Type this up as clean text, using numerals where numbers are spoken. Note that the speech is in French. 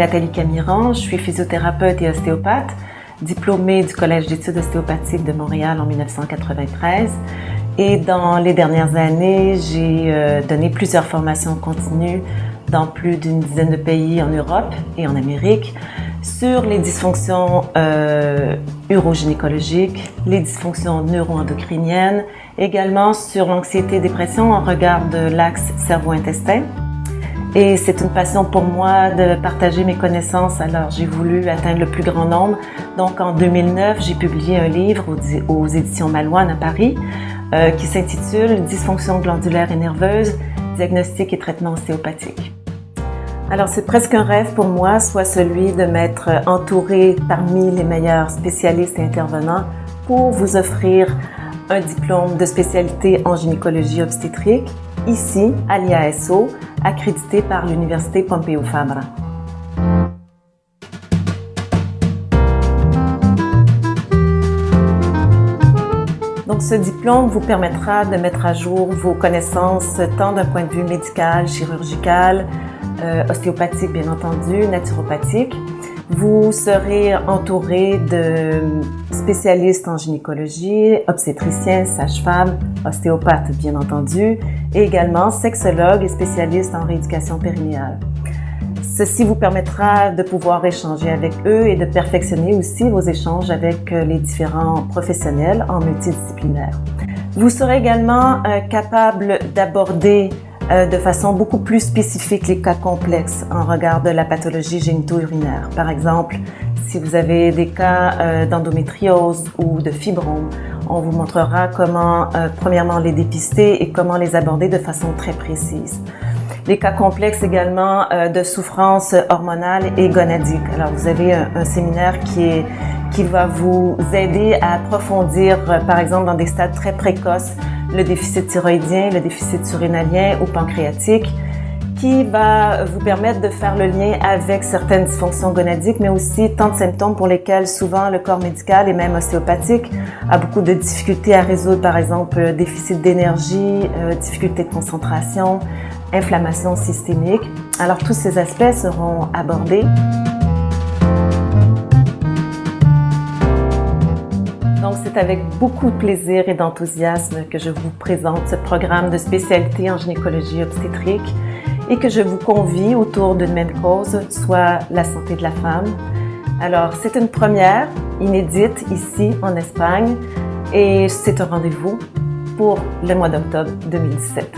Nathalie Camiran, je suis physiothérapeute et ostéopathe, diplômée du Collège d'études ostéopathiques de Montréal en 1993. Et dans les dernières années, j'ai donné plusieurs formations continues dans plus d'une dizaine de pays en Europe et en Amérique sur les dysfonctions urogynécologiques, les dysfonctions neuroendocriniennes, également sur l'anxiété-dépression en regard de l'axe cerveau-intestin. Et c'est une passion pour moi de partager mes connaissances, alors j'ai voulu atteindre le plus grand nombre. Donc en 2009, j'ai publié un livre aux éditions Malouane à Paris qui s'intitule « Dysfonction glandulaire et nerveuse, diagnostic et traitement ostéopathique ». Alors c'est presque un rêve pour moi, soit celui de m'être entourée parmi les meilleurs spécialistes et intervenants pour vous offrir un diplôme de spécialité en gynécologie obstétrique, ici à l'IASO, accrédité par l'Université Pompeu Fabra. Donc, ce diplôme vous permettra de mettre à jour vos connaissances tant d'un point de vue médical, chirurgical, ostéopathique bien entendu, naturopathique. Vous serez entouré de spécialistes en gynécologie, obstétriciens, sages-femmes, ostéopathes bien entendu, et également sexologues et spécialistes en rééducation périnéale. Ceci vous permettra de pouvoir échanger avec eux et de perfectionner aussi vos échanges avec les différents professionnels en multidisciplinaire. Vous serez également capable d'aborder de façon beaucoup plus spécifique les cas complexes en regard de la pathologie génito-urinaire. Par exemple, si vous avez des cas d'endométriose ou de fibrome, on vous montrera comment, premièrement, les dépister et comment les aborder de façon très précise. Les cas complexes également de souffrance hormonale et gonadique. Alors, vous avez un séminaire qui va vous aider à approfondir, par exemple, dans des stades très précoces, le déficit thyroïdien, le déficit surrénalien ou pancréatique, qui va vous permettre de faire le lien avec certaines dysfonctions gonadiques, mais aussi tant de symptômes pour lesquels souvent le corps médical et même ostéopathique a beaucoup de difficultés à résoudre, par exemple déficit d'énergie, difficulté de concentration, inflammation systémique. Alors tous ces aspects seront abordés. Donc c'est avec beaucoup de plaisir et d'enthousiasme que je vous présente ce programme de spécialité en gynécologie obstétrique et que je vous convie autour d'une même cause, soit la santé de la femme. Alors c'est une première, inédite ici en Espagne et c'est un rendez-vous pour le mois d'octobre 2017.